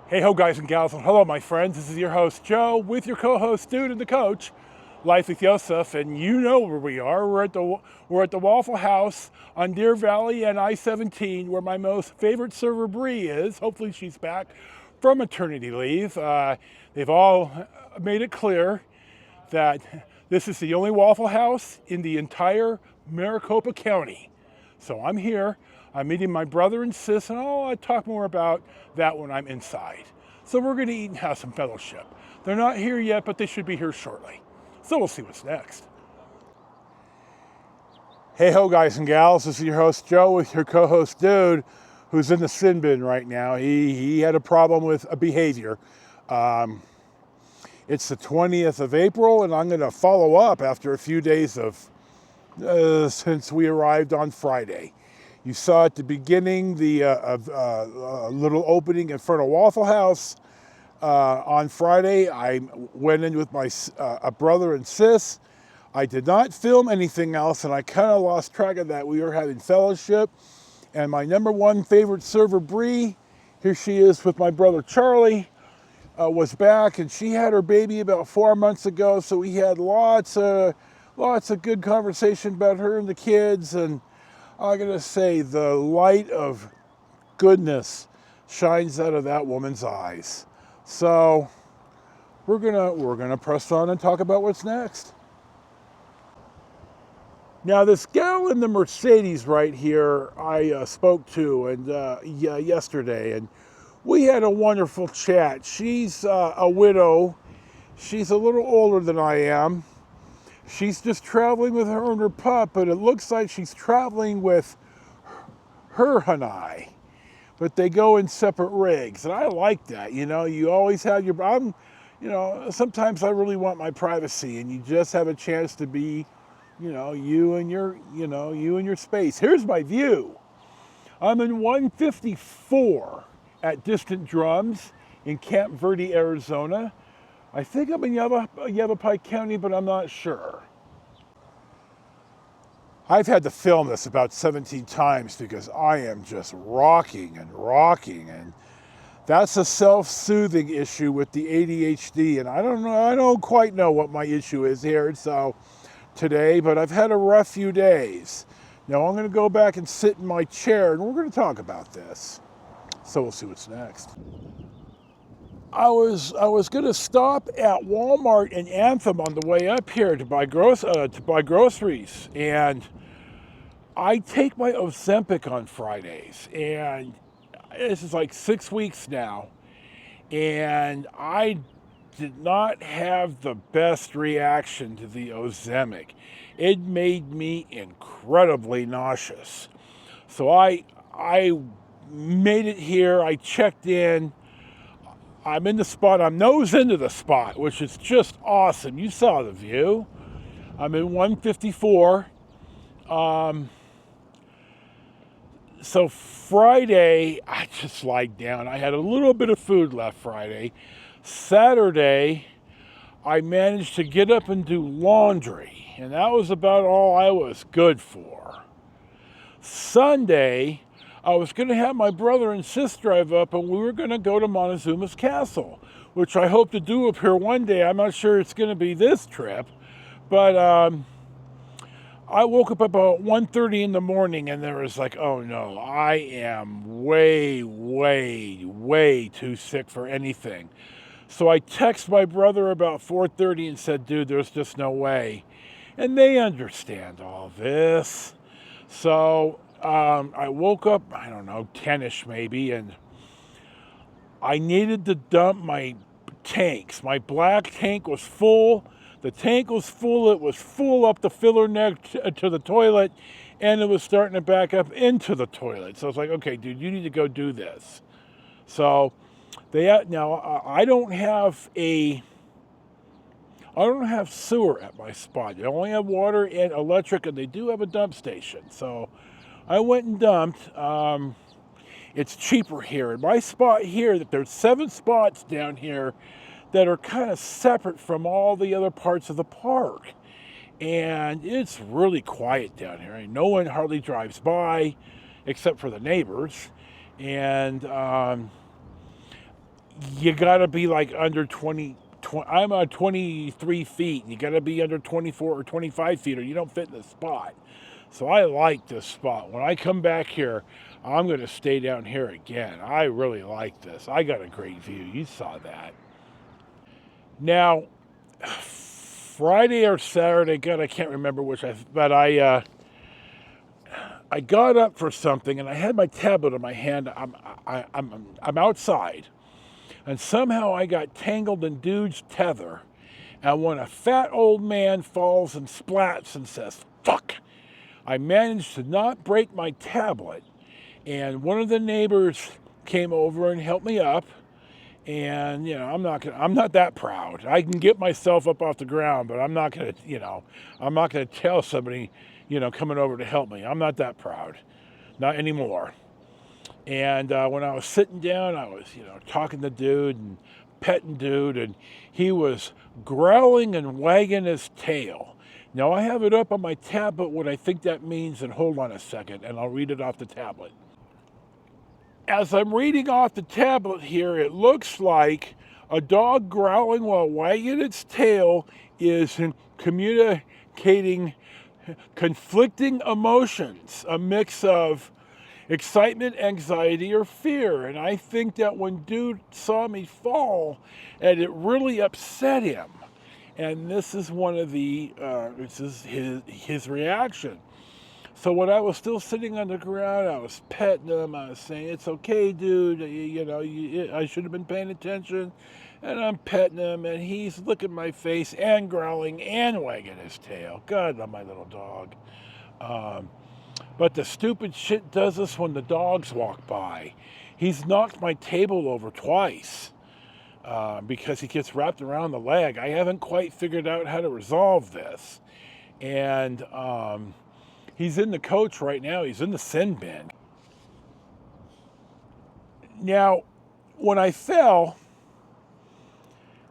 Hey ho guys and gals, and hello my friends. This is your host Joe with your co-host Dude and the coach, Life with Yosef, and you know where we are. We're at the Waffle House on Deer Valley and I-17, where my most favorite server Bree is. Hopefully she's back from maternity leave. They've all made it clear that this is the only Waffle House in the entire Maricopa County. So I'm here. I'm meeting my brother and sis, and I'll talk more about that when I'm inside. So we're going to eat and have some fellowship. They're not here yet, but they should be here shortly. So we'll see what's next. Hey ho, guys and gals. This is your host Joe with your co-host Dude, who's in the sin bin right now. He had a problem with a behavior. It's the 20th of April, and I'm going to follow up after a few days of since we arrived on Friday. You saw at the beginning the little opening in front of Waffle House. On Friday, I went in with my brother and sis. I did not film anything else, and I kind of lost track of that. We were having fellowship, and my number one favorite server, Bree, here she is with my brother Charlie, was back, and she had her baby about 4 months ago, so we had lots of good conversation about her and the kids, and I'm gonna say the light of goodness shines out of that woman's eyes. So we're gonna press on and talk about what's next. Now this gal in the Mercedes right here, I spoke to yesterday, and we had a wonderful chat. She's a widow. She's a little older than I am. She's just traveling with her and her pup, but it looks like she's traveling with her and I. But they go in separate rigs, and I like that. You know, you always have sometimes I really want my privacy, and you just have a chance to be, you and your space. Here's my view. I'm in 154 at Distant Drums in Camp Verde, Arizona. I think I'm in Yavapai County, but I'm not sure. I've had to film this about 17 times because I am just rocking, and that's a self-soothing issue with the ADHD, and I don't quite know what my issue is here today, but I've had a rough few days. Now I'm going to go back and sit in my chair, and we're going to talk about this. So we'll see what's next. I was going to stop at Walmart in Anthem on the way up here to buy groceries, and I take my Ozempic on Fridays, and this is like 6 weeks now, and I did not have the best reaction to the Ozempic. It made me incredibly nauseous. So I made it here. I checked in. I'm in the spot. I'm nose into the spot, which is just awesome. You saw the view. I'm in 154. So Friday, I just lied down. I had a little bit of food left Friday. Saturday, I managed to get up and do laundry, and that was about all I was good for. Sunday, I was going to have my brother and sis drive up, and we were going to go to Montezuma's Castle, which I hope to do up here one day. I'm not sure it's going to be this trip, but I woke up about 1:30 in the morning, and there was like, oh no, I am way, way, way too sick for anything. So I texted my brother about 4:30 and said, dude, there's just no way. And they understand all this. So I woke up, 10-ish maybe, and I needed to dump my tanks. My black tank was full. The tank was full. It was full up the filler neck to the toilet, and it was starting to back up into the toilet. So I was like, okay, dude, you need to go do this. So I don't have sewer at my spot. They only have water and electric, and they do have a dump station. So I went and dumped. It's cheaper here. In my spot here, there's 7 spots down here that are kind of separate from all the other parts of the park. And it's really quiet down here. No one hardly drives by except for the neighbors. And you got to be like under 20. I'm 23 feet. You got to be under 24 or 25 feet or you don't fit in the spot. So I like this spot. When I come back here, I'm going to stay down here again. I really like this. I got a great view. You saw that. Now, Friday or Saturday, God, I can't remember which, but I got up for something and I had my tablet in my hand. I'm outside, and somehow I got tangled in dude's tether. And when a fat old man falls and splats and says, "Fuck," I managed to not break my tablet. And one of the neighbors came over and helped me up. And I'm not that proud. I can get myself up off the ground, but I'm not gonna tell somebody, coming over to help me. I'm not that proud, not anymore. And when I was sitting down, I was, talking to dude and petting dude, and he was growling and wagging his tail. Now I have it up on my tablet what I think that means, and hold on a second, and I'll read it off the tablet. As I'm reading off the tablet here, it looks like a dog growling while wagging its tail is communicating conflicting emotions, a mix of excitement, anxiety, or fear. And I think that when dude saw me fall, and it really upset him. And this is one of this is his reaction. So when I was still sitting on the ground, I was petting him. I was saying, "It's okay, dude. I should have been paying attention." And I'm petting him, and he's looking at my face and growling and wagging his tail. God, my little dog. But the stupid shit does this when the dogs walk by. He's knocked my table over twice because he gets wrapped around the leg. I haven't quite figured out how to resolve this. And he's in the coach right now. He's in the sin bin. Now, when I fell,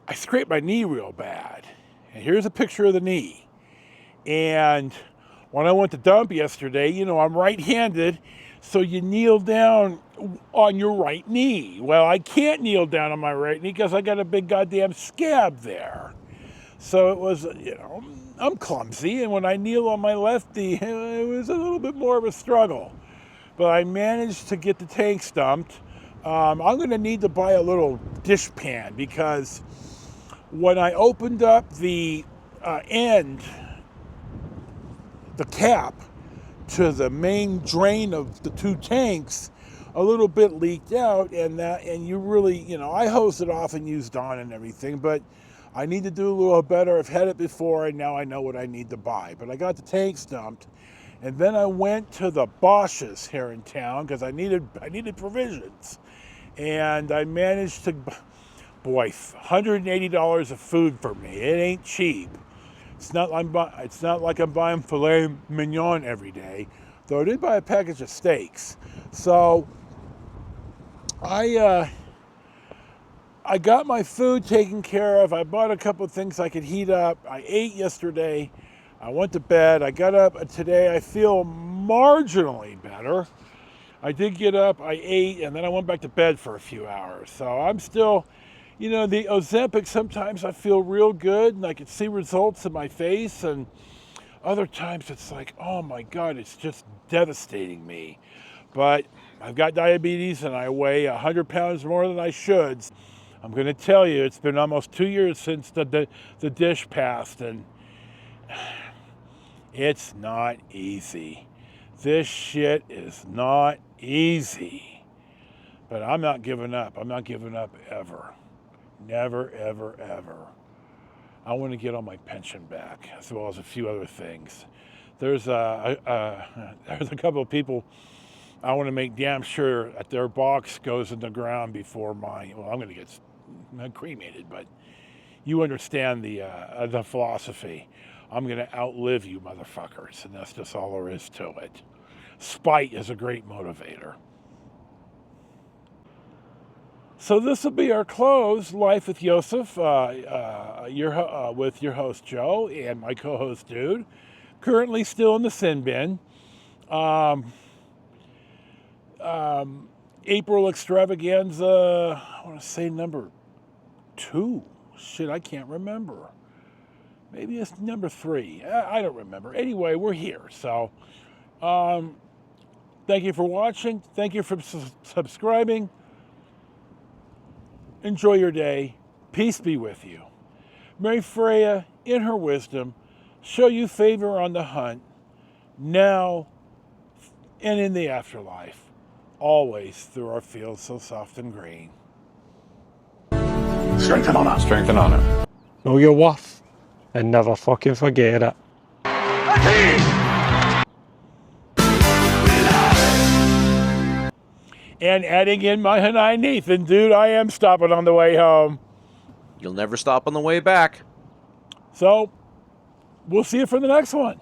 I scraped my knee real bad. And here's a picture of the knee. And when I went to dump yesterday, I'm right-handed, so you kneel down on your right knee. Well, I can't kneel down on my right knee because I got a big goddamn scab there. So it was, I'm clumsy, and when I kneel on my left knee, it was a little bit more of a struggle. But I managed to get the tank stumped. I'm going to need to buy a little dish pan because when I opened up the cap to the main drain of the two tanks, a little bit leaked out, and you really, I hosed it off and used Dawn and everything, but I need to do a little better. I've had it before, and now I know what I need to buy. But I got the tank stumped, and then I went to the Bosch's here in town because I needed provisions, and I managed to, $180 of food for me. It ain't cheap. It's not like I'm buying filet mignon every day, though I did buy a package of steaks. So I got my food taken care of. I bought a couple of things I could heat up. I ate yesterday. I went to bed. I got up today. I feel marginally better. I did get up, I ate, and then I went back to bed for a few hours. So I'm still, the Ozempic, sometimes I feel real good and I can see results in my face, and other times it's like, oh my God, it's just devastating me. But I've got diabetes and I weigh 100 pounds more than I should. I'm going to tell you, it's been almost 2 years since the dish passed, and it's not easy. This shit is not easy. But I'm not giving up. I'm not giving up ever. Never, ever, ever. I want to get all my pension back, as well as a few other things. There's a couple of people I want to make damn sure that their box goes in the ground before mine. Well, I'm going to get cremated, but you understand the philosophy. I'm going to outlive you motherfuckers, and that's just all there is to it. Spite is a great motivator. So this will be our close, Life with Yosef, with your host Joe and my co-host Dude, currently still in the sin bin. April Extravaganza, I want to say number 2. Shit, I can't remember. Maybe it's number 3. I don't remember. Anyway, we're here. So, thank you for watching. Thank you for subscribing. Enjoy your day. Peace be with you. May Freya, in her wisdom, show you favor on the hunt, now and in the afterlife, always through our fields so soft and green. Strength and honor. Strength and honor. Know your worth and never fucking forget it. And adding in my Hanai Nathan, dude, I am stopping on the way home. You'll never stop on the way back. So, we'll see you for the next one.